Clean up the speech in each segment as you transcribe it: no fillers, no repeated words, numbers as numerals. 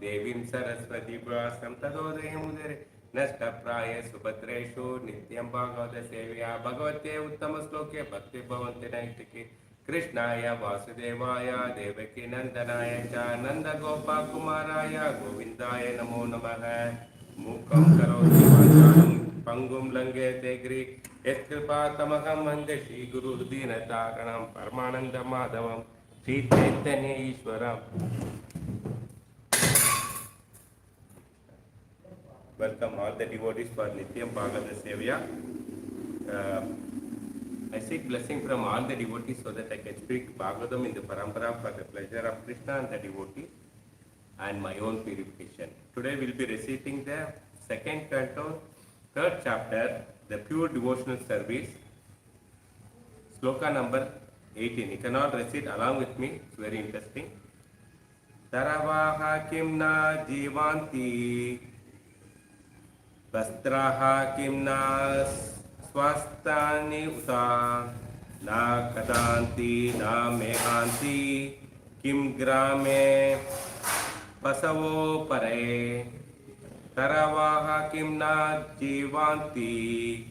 Devim Saraswati Prasam Tadodayamudare Nashtapraya Subhadreshu Nityam Bhagavata Sevya Bhagavate Uttama Sloke Bhakti Bhavante Naitike Krishnaya Vasudevaya Devaki Nandanaya Cha Nanda Gopa Kumaraya Govindaya Namo Namaha Mukam Karoti Vacharam Pangum Langete Gri Yeskripa Tamakam Mande Shri Guru Dinataranam Paramananda Madhavam Sri Chaitanya Ishwaram. Welcome all the devotees for Nityam Bhagavata Sevya. I seek blessing from all the devotees so that I can speak Bhagavatam in the Parampara for the pleasure of Krishna and the devotees and my own purification. Today we will be reciting the second canto, third chapter, the pure devotional service, sloka number 18. You can all recite along with me, it's very interesting. Saravaha kimna jivanti Vastraha kimna swastani uta na kadanti na mehanti kim grame pasavo pare taravaha kimna jivanti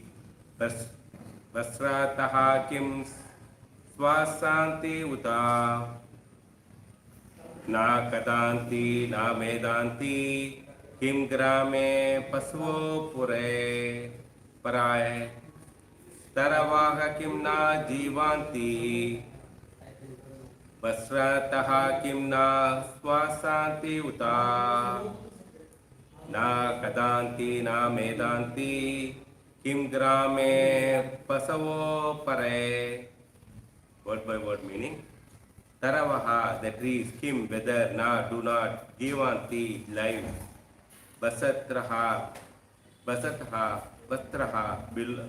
vasrataha kim swasanti uta na kadanti na medanti Kim grame pasvo pure paraye taravaha kimna jivanti vasrataha kimna swasanti uta na kadanti na medanti kim grame pasavo pare. Word by word meaning. Taravaha, the trees, kim, whether, na, do not, jivanti, life. Vasatraha, vastraha,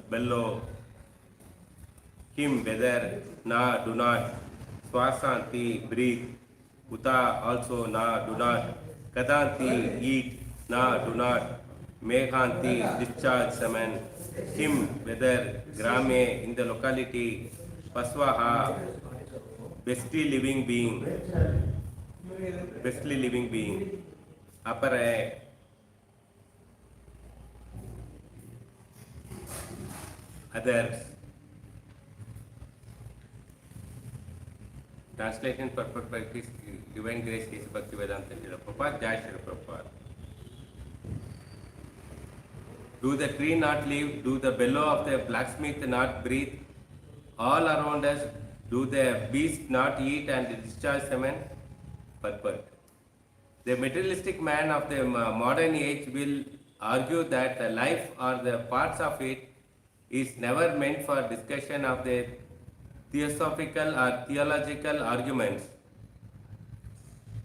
bellow. Kim, whether, na, do not. Swasanti, breathe. Uta, also, na, do not. Kadanti, eat, na, do not. Meghanti, discharge, semen. Kim, whether, grame, in the locality. Paswaha, bestly living being. Bestly living being. Apare, others. Translation purport by His Divine Grace His Bhaktivedanta Srila Prabhupada, Jai Srila Prabhupada. Do the tree not live? Do the bellow of the blacksmith not breathe? All around us, do the beast not eat and discharge semen? Purport. The materialistic man of the modern age will argue that the life or the parts of it is never meant for discussion of the theosophical or theological arguments.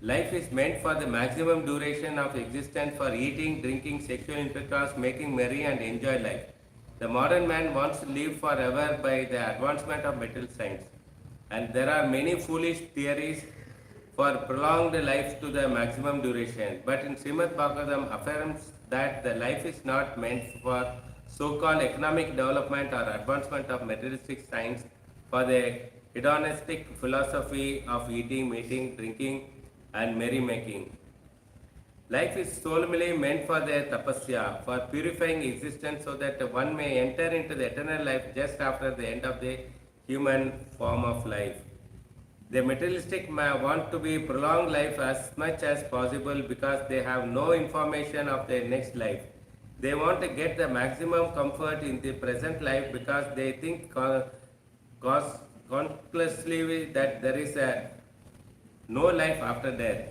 Life is meant for the maximum duration of existence for eating, drinking, sexual intercourse, making merry and enjoy life. The modern man wants to live forever by the advancement of material science. And there are many foolish theories for prolonged life to the maximum duration. But in Srimad Bhagavatam affirms that the life is not meant for so-called economic development or advancement of materialistic science, for the hedonistic philosophy of eating, mating, drinking, and merrymaking. Life is solemnly meant for the tapasya, for purifying existence so that one may enter into the eternal life just after the end of the human form of life. The materialistic want to be prolong life as much as possible because they have no information of their next life. They want to get the maximum comfort in the present life because they think consciously that there is no life after death.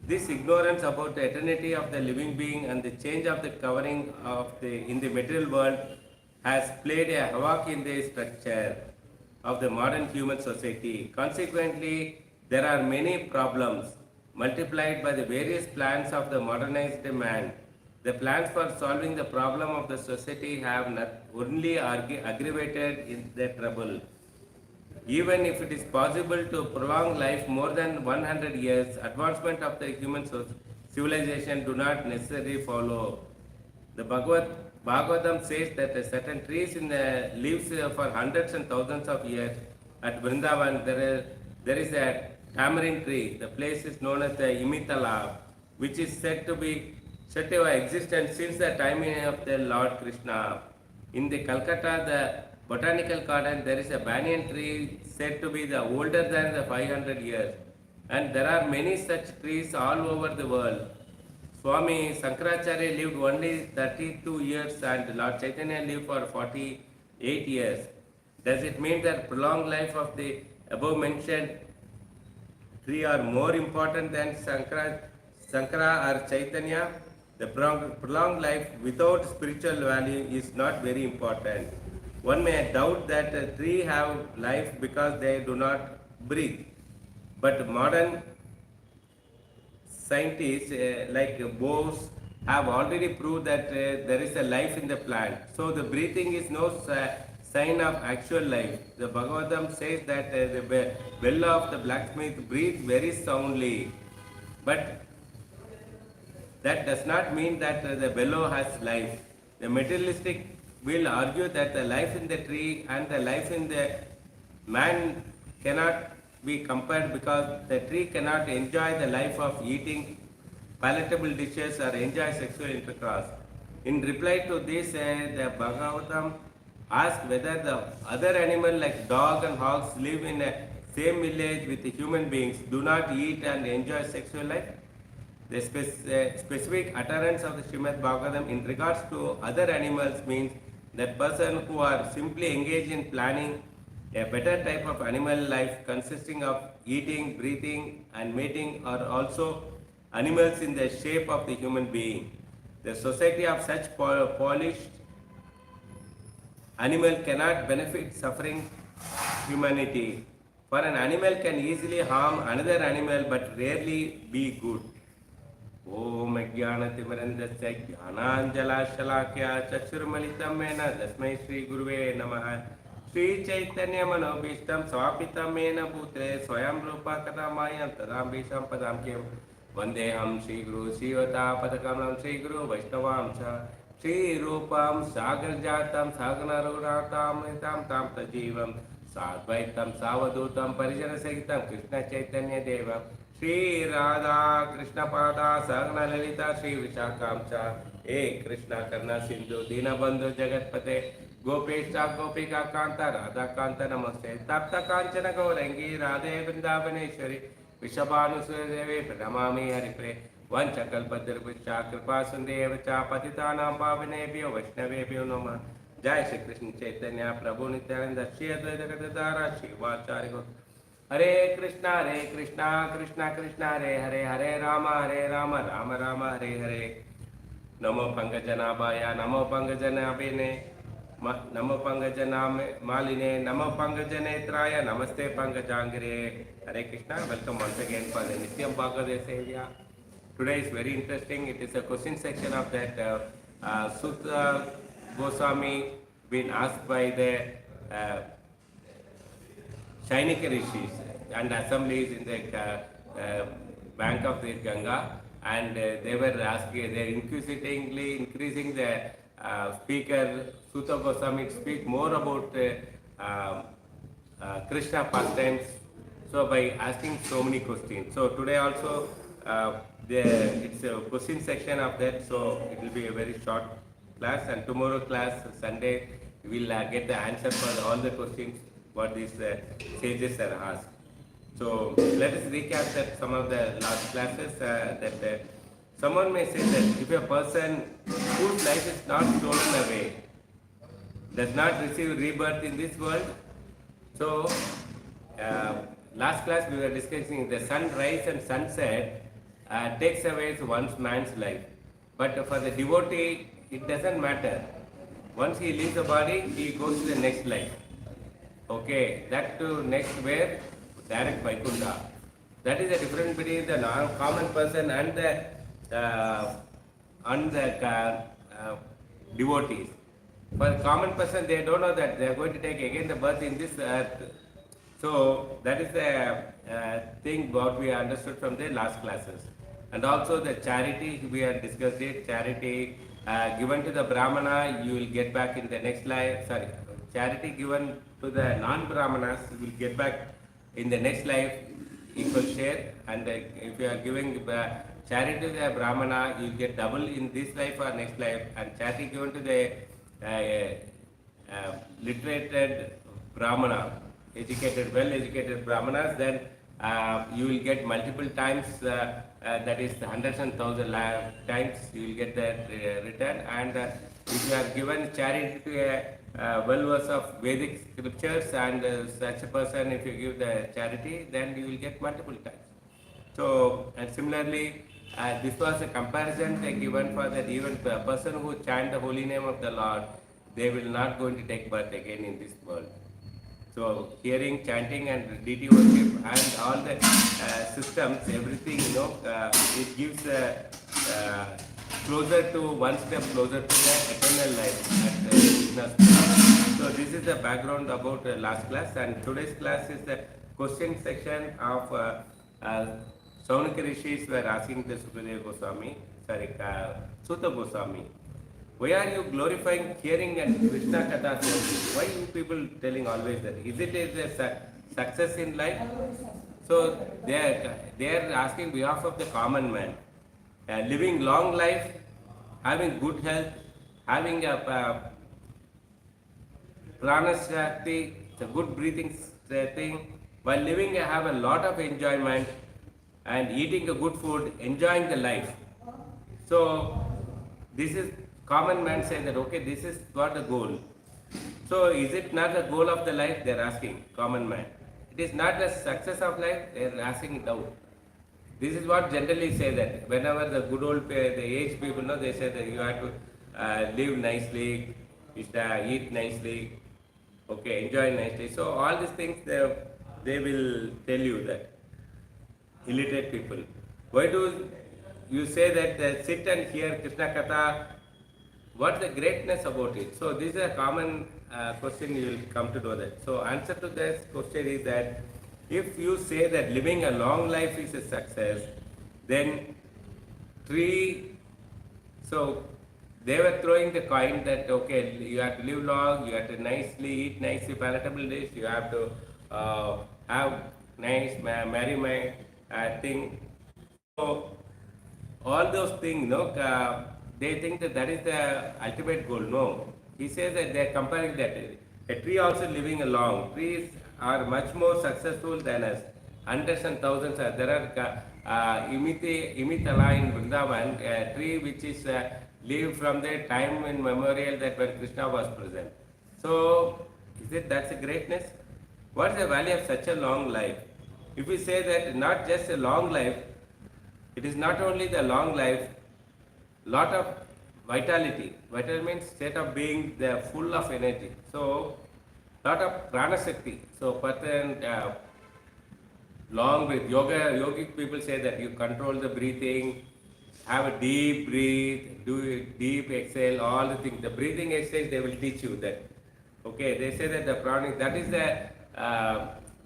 This ignorance about the eternity of the living being and the change of the covering of in the material world has played a havoc in the structure of the modern human society. Consequently, there are many problems multiplied by the various plans of the modernized man. The plans for solving the problem of the society have not only aggravated in their trouble. Even if it is possible to prolong life more than 100 years, advancement of the human civilization do not necessarily follow. The Bhagavatam says that certain trees in the lives for hundreds and thousands of years. At Vrindavan, there is a tamarind tree. The place is known as the Imitala, which is said to have existed since the time of the Lord Krishna. In the Calcutta, the botanical garden, there is a banyan tree said to be the older than the 500 years. And there are many such trees all over the world. Swami Sankaracharya lived only 32 years and Lord Chaitanya lived for 48 years. Does it mean that prolonged life of the above mentioned three are more important than Sankara or Chaitanya? The prolonged life without spiritual value is not very important. One may doubt that a tree have life because they do not breathe. But modern scientists like Bose have already proved that there is a life in the plant. So the breathing is no sign of actual life. The Bhagavatam says that the bell of the blacksmith breathes very soundly. But that does not mean that the bellow has life. The materialistic will argue that the life in the tree and the life in the man cannot be compared because the tree cannot enjoy the life of eating palatable dishes or enjoy sexual intercourse. In reply to this, the Bhagavatam asks whether the other animals like dog and hogs live in a same village with the human beings, do not eat and enjoy sexual life. The specific utterance of the Srimad Bhagavatam in regards to other animals means that person who are simply engaged in planning a better type of animal life consisting of eating, breathing and mating are also animals in the shape of the human being. The society of such polished animal cannot benefit suffering humanity. For an animal can easily harm another animal but rarely be good. ओम अज्ञानतिमिरन्दस्य ज्ञानाञ्जलाशलाकया चक्षुर्मलितं येन तस्मै श्रीगुरुवे नमः। श्रीचैतन्यमनोभीष्टं स्वापितं येन भूतले स्वयं रूपा कदा मायं तदाम्बीशं पदाम्क्यं वन्देऽहं श्रीगुरु श्रीवतापदकमलं श्रीगुरु वैष्णवां च श्रीरूपं सागरजातं सागररघुनाथामृतां तां तजीवं साद्वैतं सावधूतं परिजनसहितं कृष्णचैतन्यदेवं श्री राधा कृष्ण पादा सहगना ललिता श्री विशाखां च हे कृष्ण करुणा सिंधु दीनबंधु जगतपते गोपेशा गोपिका कांता राधा कांता नमस्ते तप्त कांचन गौरंगी राधे वृंदावनेश्वरी वृषभानुसुरे देवी प्रणमामि हरिप्रे वंशकल्पतरुभ्यश्च कृपा सिन्धुभ्यः च पतितानां पावनेभ्यो वैष्णवेभ्यो नमः। जय श्री कृष्ण चैतन्य प्रभु नित्यानंद श्री अद्वैत गदाधर श्रीवाचार्य हरे कृष्णा कृष्णा कृष्णा हरे हरे हरे राम राम राम हरे हरे। नमो पंकजनाभाय नमो पंकजनाभिने नमो पंकजनाम मालिने नमो पंकजनेत्राय नमस्ते पंकजांगिरे। Hare Krishna. Welcome once again for the Nityam Bhagavata Sevya. Today is very interesting. It is a question section of that Sutta Goswami been asked by the Shainika Rishis and assemblies in the bank of the Ganga, and they were asking, they inquisitingly increasing the speaker Sutta Goswami to speak more about Krishna pastimes. So by asking so many questions. So today also it's a question section of that. So it will be a very short class, and tomorrow class Sunday we will get the answer for all the questions what these sages are asked. So let us recap that some of the last classes that someone may say that if a person whose life is not stolen away does not receive rebirth in this world, so last class we were discussing the sunrise and sunset takes away one's man's life, but for the devotee it doesn't matter. Once he leaves the body, he goes to the next life. Okay, that to next where? Direct Vaikuntha. That is the difference between the common person and the devotees. For the common person, they don't know that they are going to take again the birth in this earth. So that is the thing what we understood from the last classes. And also the charity, we have discussed it. Charity given to the Brahmana, you will get back in the next life. Sorry, charity given to the non-Brahmanas, you will get back in the next life equal share. And if you are giving charity to the Brahmana, you will get double in this life or next life. And charity given to the literated Brahmana, educated, well-educated Brahmanas, then you will get multiple times, that is hundreds and thousands times you will get that return. And if you are given charity to a well-versed of Vedic scriptures, and such a person, if you give the charity, then you will get multiple times. So, and similarly, this was a comparison they given for that even a person who chant the holy name of the Lord, they will not going to take birth again in this world. So hearing, chanting and deity worship and all the systems, everything, it gives closer to one step closer to the eternal life at Krishna's. So this is the background about last class, and today's class is the question section of Saunaka Rishis were asking the Sukadeva Goswami, Sutta Goswami. Why are you glorifying hearing and Krishna Kathas only? Why you people telling always that? Is it a success in life? So they are asking behalf of the common man. Living long life, having good health, having a prana shakti, a good breathing thing, while living have a lot of enjoyment and eating a good food, enjoying the life. So this is common man say that, okay, this is what the goal. So is it not the goal of the life? They are asking, common man. It is not the success of life, they are asking doubt. This is what generally say that whenever the good old, the aged people, they say that you have to live nicely, eat nicely, okay, enjoy nicely. So all these things they will tell you that, illiterate people. Why do you say that sit and hear Krishna Katha? What's the greatness about it? So this is a common question you will come to know that. So answer to this question is that if you say that living a long life is a success, then so they were throwing the coin that, okay, you have to live long, you have to nicely eat nicely palatable dish, you have to have nice marry my thing. So all those things, they think that is the ultimate goal. No, he says that they are comparing that. A tree also living along. Trees are much more successful than us. Hundreds and thousands. There are Imitala in Vrindavan, a tree which is lived from the time in memorial that when Krishna was present. So, is it that's a greatness? What is the value of such a long life? If we say that not just a long life, it is not only the long life, lot of vitality. Vital means state of being full of energy. So lot of prana shakti. So person long breath. Yogic people say that you control the breathing, have a deep breathe, do a deep exhale, all the things. The breathing exercise they will teach you that. Okay, they say that the pranic, that is the,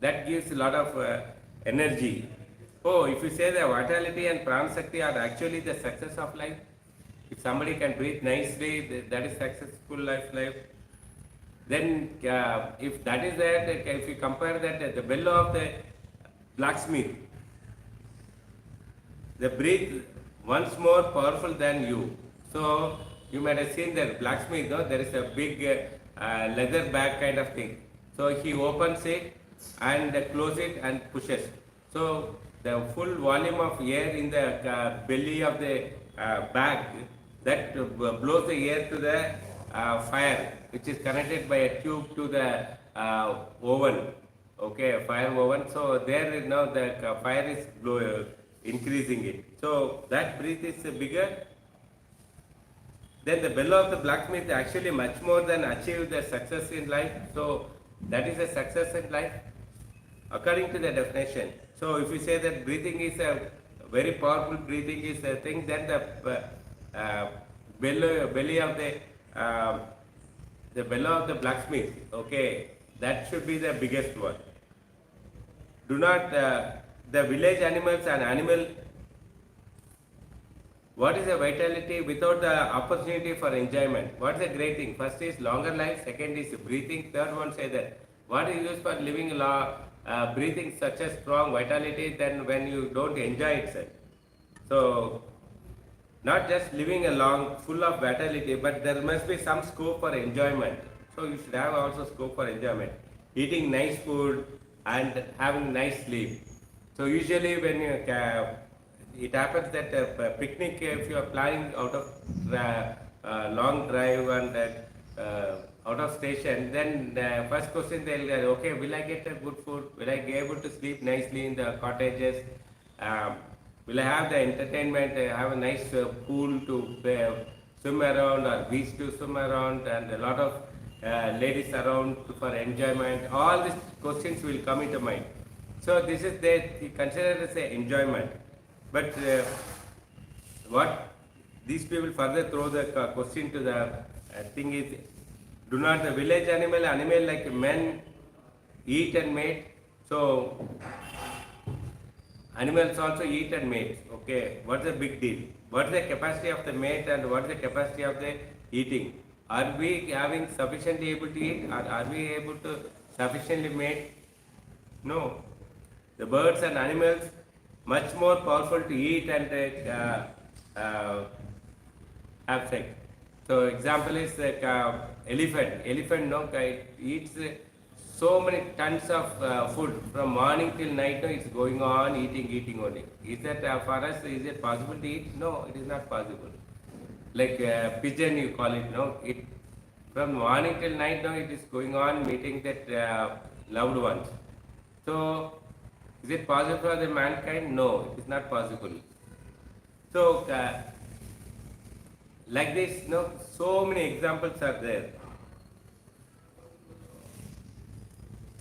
that gives a lot of energy. Oh, if you say the vitality and prana shakti are actually the success of life, if somebody can breathe nicely, that is successful life. Then if that is that, if you compare that, the bellow of the blacksmith, the breath once more powerful than you. So you might have seen that blacksmith, no? There is a big leather bag kind of thing. So he opens it and closes it and pushes. So the full volume of air in the belly of the bag that blows the air to the fire, which is connected by a tube to the oven. Okay, a fire oven. So there now the fire is increasing it. So that breath is bigger. Then the bellow of the blacksmith is actually much more than achieve the success in life. So that is a success in life according to the definition. So if you say that breathing is a very powerful breathing is a thing, then the belly of the bellow of the blacksmith, okay, that should be the biggest one. Do not the village animals and animal. What is the vitality without the opportunity for enjoyment? What is the great thing? First is longer life, second is breathing, third one say that what is used for living breathing such a strong vitality than when you don't enjoy itself. So not just living a long full of vitality, but there must be some scope for enjoyment. So you should have also scope for enjoyment. Eating nice food and having nice sleep. So usually when you it happens that picnic, if you are planning out of long drive and out of station, then the first question they'll get, okay, will I get a good food? Will I be able to sleep nicely in the cottages? Will I have the entertainment? Have a nice pool to swim around or beach to swim around and a lot of ladies around for enjoyment? All these questions will come into mind. So this is they consider as an enjoyment. But what these people further throw the question to the thing is, do not the village animal like men eat and mate. So animals also eat and mate. Okay, what's the big deal? What's the capacity of the mate and what's the capacity of the eating? Are we having sufficiently able to eat? Or are we able to sufficiently mate? No. The birds and animals much more powerful to eat and have sex. So example is like elephant. Elephant no, eats so many tons of food from morning till night. No, it's going on eating only. Is that for us? Is it possible to eat? No, it is not possible. Like pigeon, you call it. No, it from morning till night. No, it is going on meeting that loved ones. So is it possible for the mankind? No, it is not possible. So like this, no, so many examples are there.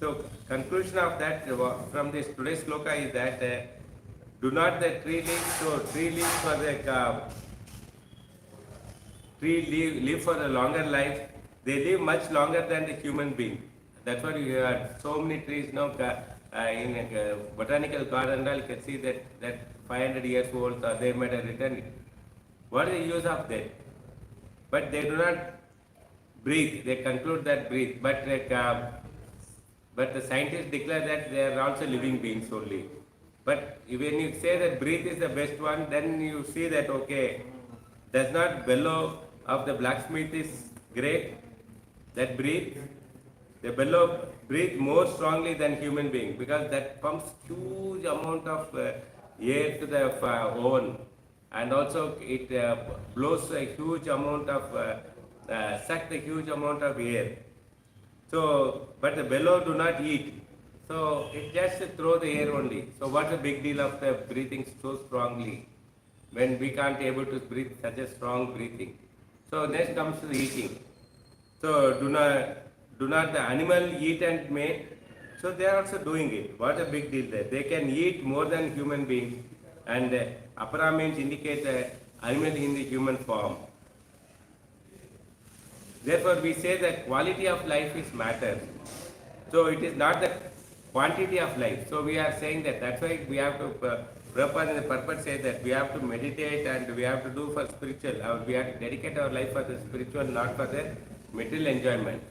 So conclusion of that from this today's sloka is that do not the tree leaves. So tree leaves for the tree live for a longer life. They live much longer than the human being. That's what you heard. So many trees now. In a botanical garden, you can see that 500 years old, they might have written it. What is the use of that? But they do not breathe. They conclude that breathe. But the scientists declare that they are also living beings only. But when you say that breathe is the best one, then you see that okay, does not bellow of the blacksmith is great? That breathe. The bellow breathe more strongly than human being because that pumps huge amount of air to the oven and also it blows a huge amount of sucks a huge amount of air. So, but the bellow do not eat. So it just throw the air only. So what's the big deal of the breathing so strongly when we can't able to breathe such a strong breathing? So next comes to the eating. So do not the animal eat and mate. So they are also doing it. What a big deal there. They can eat more than human beings, and apara means indicate the animal in the human form. Therefore, we say that quality of life is matter. So it is not the quantity of life. So we are saying that. That's why we have to. Prabhupada in the purpose says that we have to meditate and we have to do for spiritual. We have to dedicate our life for the spiritual, not for the material enjoyment.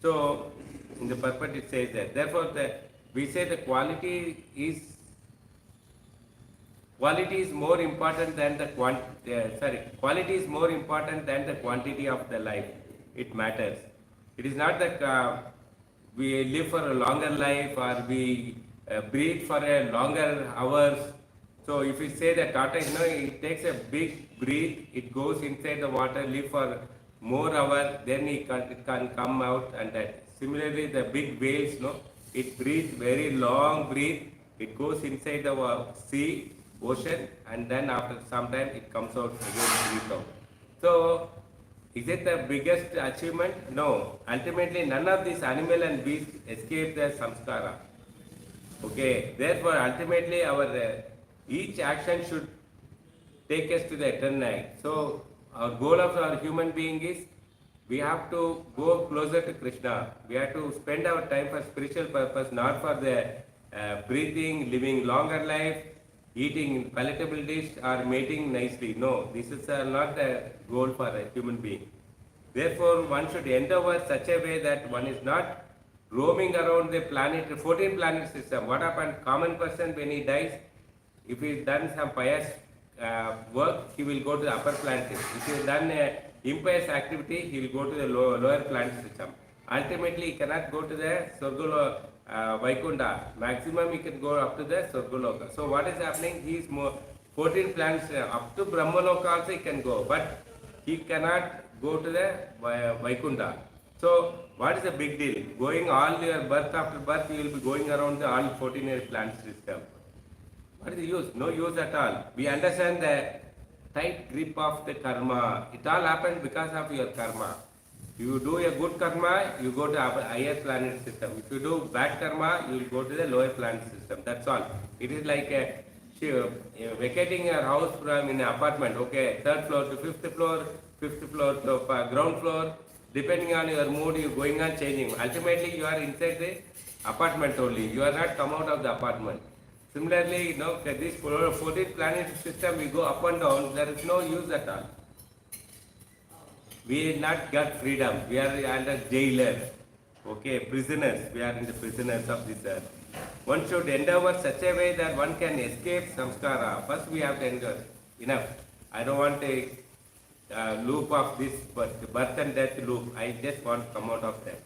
So in the purpose it says that. Therefore, we say the quality is more important than the quality is more important than the quantity of the life. It matters. It is not that we live for a longer life or we breathe for a longer hours. So if we say that Tata, it takes a big breath, it goes inside the water, live for more hours, then it can come out, and that. Similarly, the big whales, it breathes very long breath, it goes inside the sea, ocean, and then after some time it comes out again, breathe out. So, is it the biggest achievement? No. Ultimately, none of these animal and beasts escape their samskara. Okay. Therefore, ultimately, our each action should take us to the eternal. So, our goal of our human being is we have to go closer to Krishna. We have to spend our time for spiritual purpose, not for the breathing, living longer life, eating palatable dish or mating nicely. No, this is not the goal for a human being. Therefore, one should endeavor such a way that one is not roaming around the planet, 14 planet system. What happens? Common person when he dies, if he's done some pious work, he will go to the upper planet system. If he's done impious activity, he will go to the lower planet system. Ultimately, he cannot go to the Swargaloka, Vaikunta. Maximum he can go up to the Swargaloka. So what is happening? He is more 14 planets up to Brahmaloka also he can go, but he cannot go to the Vaikunta. So what is the big deal? Going all your birth after birth, you will be going around the all 14 planet system. What is the use? No use at all. We understand the tight grip of the karma. It all happens because of your karma. If you do a good karma, you go to higher planet system. If you do bad karma, you will go to the lower planet system. That's all. It is like vacating your house from in an apartment. Okay, third floor to fifth floor to ground floor. Depending on your mood, you are going on changing. Ultimately, you are inside the apartment only. You are not come out of the apartment. Similarly, this 14 planet system, we go up and down, there is no use at all. We not got freedom. We are under jailers. Okay, prisoners. We are in the prisoners of this earth. One should endeavor such a way that one can escape samskara. First we have to endeavor. Enough. I don't want a loop of this birth and death loop. I just want to come out of that.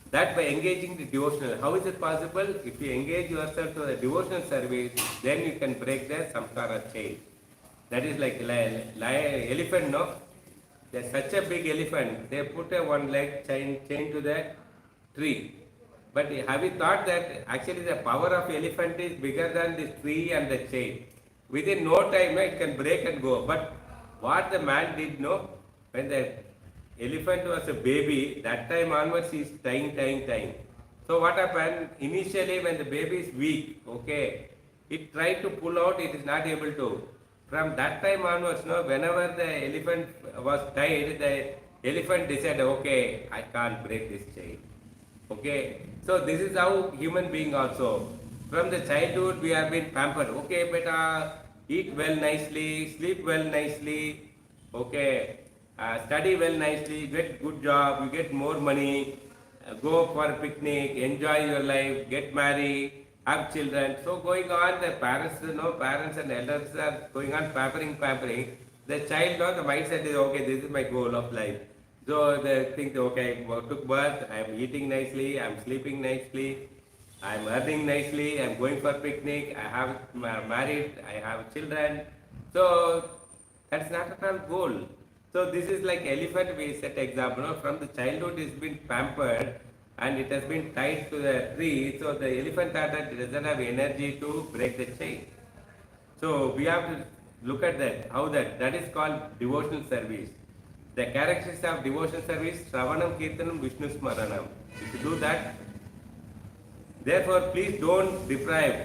That by engaging the devotional. How is it possible? If you engage yourself to the devotional service, then you can break the samskara chain. That is like elephant, no? There's such a big elephant. They put a one leg chain to the tree. But have you thought that actually the power of elephant is bigger than this tree and the chain? Within no time, it can break and go. But what the man did, when the elephant was a baby, that time onwards he is tying. So what happened? Initially when the baby is weak, okay, it tried to pull out, it is not able to. From that time onwards, whenever the elephant was tied, the elephant decided, okay, I can't break this chain. Okay, so this is how human being also. From the childhood we have been pampered. Okay, beta, eat well nicely, sleep well nicely, okay, study well nicely, get good job, you get more money, go for a picnic, enjoy your life, get married, have children. So going on, the parents, parents and elders are going on pampering. The child, the mindset is, okay, this is my goal of life. So they think, okay, I took birth, I am eating nicely, I am sleeping nicely, I am earning nicely, I am going for picnic, I have married, I have children. So that's not at all goal. So this is like elephant, we set example. From the childhood it has been pampered and it has been tied to the tree. So the elephant doesn't have energy to break the chain. So we have to look at that, how that is called devotional service. The characteristics of devotional service, Shravanam, Kirtanam, Vishnu Smaranam. If you do that, Therefore, please don't deprive.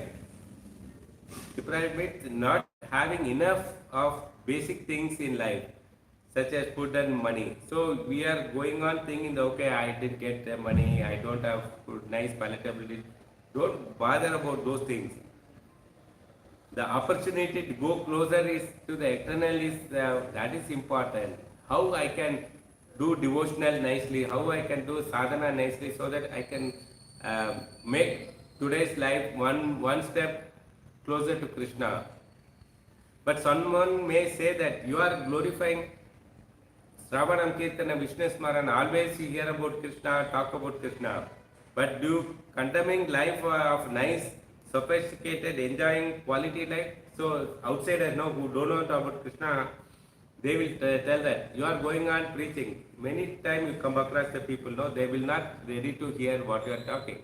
Deprive means not having enough of basic things in life, such as food and money. So we are going on thinking, okay, I didn't get the money, I don't have food, nice palatability. Don't bother about those things. The opportunity to go closer is to the eternal is that is important. How I can do devotional nicely, how I can do sadhana nicely, so that I can make today's life one step closer to Krishna. But someone may say that you are glorifying Sravanam Kirtana, Vishnu Smaran, always you hear about Krishna, talk about Krishna. But do condemning life of nice, sophisticated, enjoying quality life? So outsiders who don't know about Krishna, they will tell that you are going on preaching. Many times you come across the people, they will not ready to hear what you are talking.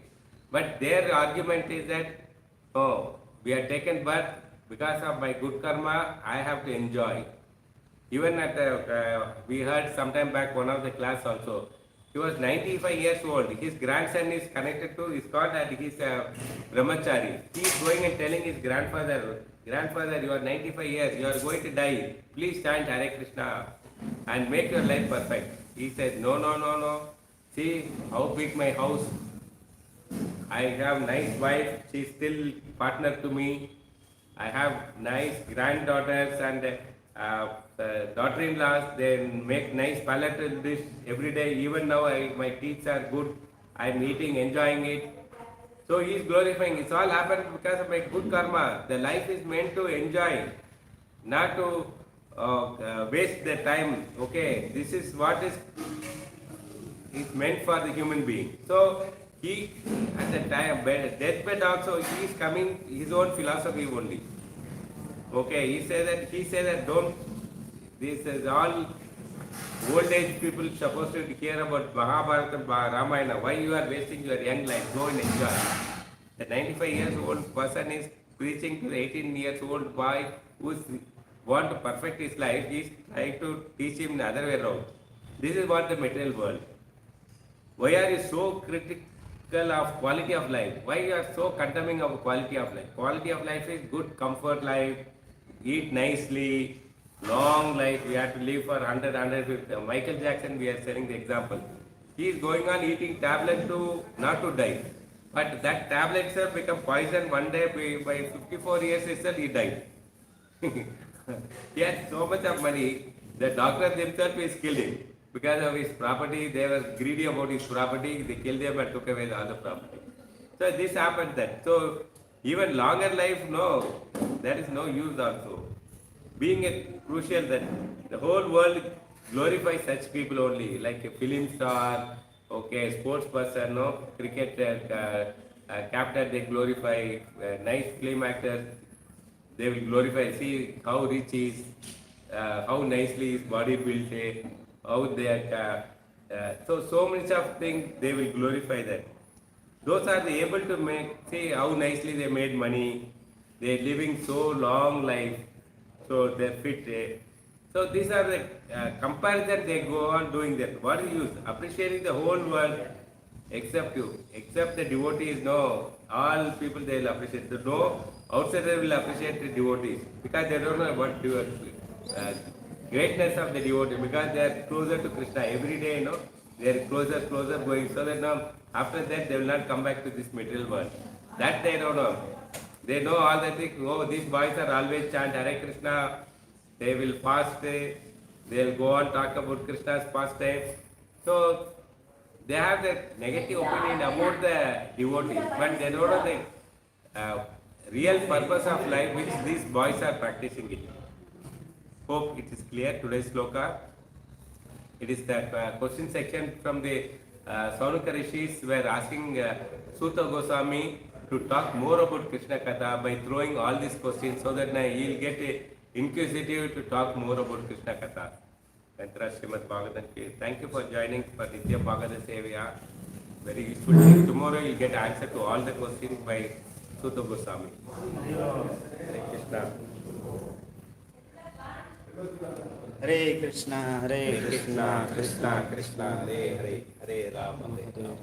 But their argument is that, oh, we are taken birth because of my good karma, I have to enjoy. Even we heard sometime back one of the class also. He was 95 years old. His grandson is connected to his God and he is brahmachari. He is going and telling his grandfather, you are 95 years, you are going to die. Please chant Hare Krishna and make your life perfect. He said, no. See how big my house. I have nice wife. She is still partner to me. I have nice granddaughters and daughter-in-laws. They make nice palatable dish every day. Even now, my teeth are good. I am eating, enjoying it. So he is glorifying. It's all happened because of my good karma. The life is meant to enjoy, not to waste the time. Okay, this is what is meant for the human being. So he, at the time, deathbed also, he is coming his own philosophy only. Okay, he said that don't. This is all old age people supposed to care about Mahabharata, Ramayana. Why you are wasting your young life? Go and enjoy. The 95 years old person is preaching to the 18 years old boy who want to perfect his life. He is trying to teach him the other way around. This is what the material world. Why are you so critical of quality of life? Why you are so condemning of quality of life? Quality of life is good comfort life, eat nicely, long life. We have to live for 100, 150. Michael Jackson, we are selling the example. He is going on eating tablet to not to die. But that tablet itself become poison one day. By 54 years itself he died. He had so much of money, the doctor themselves is killed him. Because of his property, they were greedy about his property, they killed him and took away all the property. So this happened then. So even longer life, no, there is no use also. Being a crucial that the whole world glorifies such people only, like a film star, okay, sports person, cricket captain, they glorify, nice film actors, they will glorify, see how rich he is, how nicely his body built, how they are, so many of things they will glorify that. Those are they able to make, see how nicely they made money, they are living so long life, so they are fit. So these are the comparison they go on doing that. What is use? Appreciating the whole world except you, except the devotees, no. All people they will appreciate. So no outsider will appreciate the devotees because they don't know what greatness of the devotee because they are closer to Krishna every day, they are closer going, so that now after that they will not come back to this material world. That they don't know. They know all the things. Oh, these boys are always chant Hare Krishna. They will fast. They will go on talk about Krishna's pastime. So they have the negative opinion about the devotees, but they don't know the real purpose of life which these boys are practicing it. Hope it is clear. Today's sloka. It is the question section from the Saunika Rishis were asking Suta Goswami to talk more about Krishna Katha by throwing all these questions so that he will get inquisitive to talk more about Krishna Katha. Thank you for joining for Nitya Bhagavata Sevaya. Very useful thing. Tomorrow you will get answer to all the questions by Suta Goswami. Hare Krishna. Hare Krishna, Hare Krishna, Krishna Krishna, Hare Hare, Hare Rama, Hare Rama.